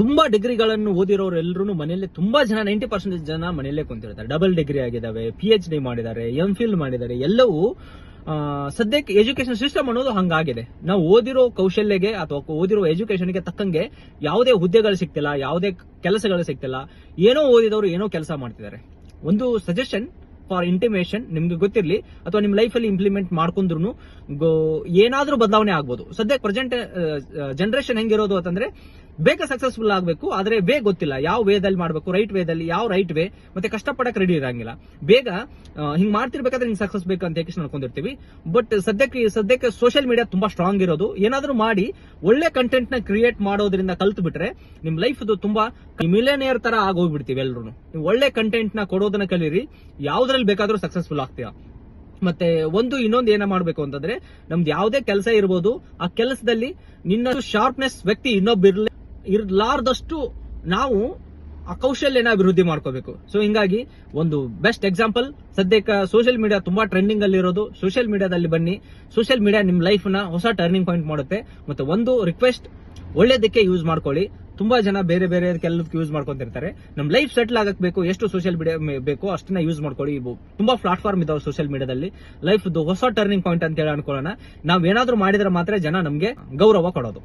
ತುಂಬಾ ಡಿಗ್ರಿಗಳನ್ನು ಓದಿರೋರು ಎಲ್ಲರೂ ಮನೆಯಲ್ಲೇ ತುಂಬಾ ಜನ 90% ಜನ ಮನೆಯಲ್ಲೇ ಕುಂತಿರ್ತಾರೆ. ಡಬಲ್ ಡಿಗ್ರಿ ಆಗಿದಾವೆ, PhD ಮಾಡಿದ್ದಾರೆ, MPhil ಮಾಡಿದ್ದಾರೆ. ಎಲ್ಲವೂ ಸದ್ಯಕ್ಕೆ ಎಜುಕೇಶನ್ ಸಿಸ್ಟಮ್ ಅನ್ನೋದು ಹಂಗಾಗಿದೆ. ನಾವು ಓದಿರೋ ಕೌಶಲ್ಯಗೆ ಅಥವಾ ಓದಿರೋ ಎಜುಕೇಶನ್ಗೆ ತಕ್ಕಂಗೆ ಯಾವುದೇ ಹುದ್ದೆಗಳು ಸಿಗ್ತಿಲ್ಲ, ಯಾವುದೇ ಕೆಲಸಗಳು ಸಿಗ್ತಿಲ್ಲ. ಏನೋ ಓದಿದವರು ಏನೋ ಕೆಲಸ ಮಾಡ್ತಿದ್ದಾರೆ. ಒಂದು ಸಜೆಷನ್ ಫಾರ್ ಇಂಟಿಮೇಷನ್, ನಿಮ್ಗೆ ಗೊತ್ತಿರಲಿ ಅಥವಾ ನಿಮ್ ಲೈಫ್ ಅಲ್ಲಿ ಇಂಪ್ಲಿಮೆಂಟ್ ಮಾಡ್ಕೊಂಡ್ರು ಏನಾದ್ರೂ ಬದಲಾವಣೆ ಆಗ್ಬೋದು. ಸದ್ಯಕ್ಕೆ ಪ್ರೆಸೆಂಟ್ ಜನರೇಷನ್ ಹೆಂಗಿರೋದು ಅಂತಂದ್ರೆ ಬೇಗ ಸಕ್ಸಸ್ಫುಲ್ ಆಗಬೇಕು, ಆದ್ರೆ ವೇ ಗೊತ್ತಿಲ್ಲ. ಯಾವ ವೇದಲ್ಲಿ ಮಾಡಬೇಕು, ರೈಟ್ ವೇದಲ್ಲಿ, ಯಾವ ರೈಟ್ ವೇ, ಮತ್ತೆ ಕಷ್ಟಪಡಕ್ ರೆಡಿ ಇರಂಗಿಲ್ಲ. ಬೇಗ ಹಿಂಗ್ ಮಾಡ್ತಿರ್ಬೇಕಾದ್ರೆ ಹಿಂಗ್ ಸಕ್ಸಸ್ ಬೇಕು ಅಂತ ಹೇಳಿ ಅನ್ಕೊಂಡಿರ್ತೀವಿ. ಬಟ್ ಸದ್ಯಕ್ಕೆ ಸೋಷಿಯಲ್ ಮೀಡಿಯಾ ತುಂಬಾ ಸ್ಟ್ರಾಂಗ್ ಇರೋದು. ಏನಾದ್ರೂ ಮಾಡಿ ಒಳ್ಳೆ ಕಂಟೆಂಟ್ ನ ಕ್ರಿಯೇಟ್ ಮಾಡೋದ್ರಿಂದ ಕಲ್ತು ಬಿಟ್ರೆ ನಿಮ್ ಲೈಫ್ ತುಂಬಾ ಮಿಲಿಯನಿಯರ್ ತರ ಆಗೋಗ್ಬಿಡ್ತೀವಿ ಎಲ್ರು. ನೀವು ಒಳ್ಳೆ ಕಂಟೆಂಟ್ ನ ಕೊಡೋದನ್ನ ಕಲೀರಿ, ಯಾವ್ದ್ರಲ್ಲಿ ಬೇಕಾದ್ರೂ ಸಕ್ಸಸ್ಫುಲ್ ಆಗ್ತೀರಾ. ಮತ್ತೆ ಇನ್ನೊಂದು ಏನ ಮಾಡ್ಬೇಕು ಅಂತಂದ್ರೆ, ನಮ್ದು ಯಾವುದೇ ಕೆಲಸ ಇರ್ಬೋದು, ಆ ಕೆಲಸದಲ್ಲಿ ನಿನ್ನ ಶಾರ್ಪ್ನೆಸ್ ವ್ಯಕ್ತಿ ಇರ್ಲಾರ್ದಷ್ಟು ನಾವು ಆ ಕೌಶಲ್ಯನ ಅಭಿವೃದ್ಧಿ ಮಾಡ್ಕೋಬೇಕು. ಸೊ ಹಿಂಗಾಗಿ ಒಂದು ಬೆಸ್ಟ್ ಎಕ್ಸಾಂಪಲ್ ಸದ್ಯಕ್ಕೆ ಸೋಷಿಯಲ್ ಮೀಡಿಯಾ ತುಂಬಾ ಟ್ರೆಂಡಿಂಗ್ ಅಲ್ಲಿ ಇರೋದು. ಸೋಷಿಯಲ್ ಮೀಡಿಯಾದಲ್ಲಿ ಬನ್ನಿ, ಸೋಷಿಯಲ್ ಮೀಡಿಯಾ ನಿಮ್ ಲೈಫ್ ನ ಹೊಸ ಟರ್ನಿಂಗ್ ಪಾಯಿಂಟ್ ಮಾಡುತ್ತೆ. ಮತ್ತೆ ಒಂದು ರಿಕ್ವೆಸ್ಟ್, ಒಳ್ಳೇದಕ್ಕೆ ಯೂಸ್ ಮಾಡ್ಕೊಳ್ಳಿ. ತುಂಬಾ ಜನ ಬೇರೆ ಬೇರೆ ಕೆಲಸಕ್ಕೆ ಯೂಸ್ ಮಾಡ್ಕೊಂತಿರ್ತಾರೆ. ನಮ್ ಲೈಫ್ ಸೆಟ್ಲ್ ಆಗಕ್ ಬೇಕು, ಎಷ್ಟು ಸೋಷಿಯಲ್ ಮೀಡಿಯಾ ಬೇಕು ಅಷ್ಟನ್ನ ಯೂಸ್ ಮಾಡ್ಕೊಳ್ಳಿ. ತುಂಬಾ ಪ್ಲಾಟ್ಫಾರ್ಮ್ ಇದಾವೆ ಸೋಷಿಯಲ್ ಮೀಡಿಯಾದಲ್ಲಿ. ಲೈಫ್ ಹೊಸ ಟರ್ನಿಂಗ್ ಪಾಯಿಂಟ್ ಅಂತ ಹೇಳಿ ಅನ್ಕೊಳ್ಳೋಣ. ನಾವ್ ಏನಾದ್ರೂ ಮಾಡಿದ್ರೆ ಮಾತ್ರ ಜನ ನಮ್ಗೆ ಗೌರವ ಕೊಡೋದು.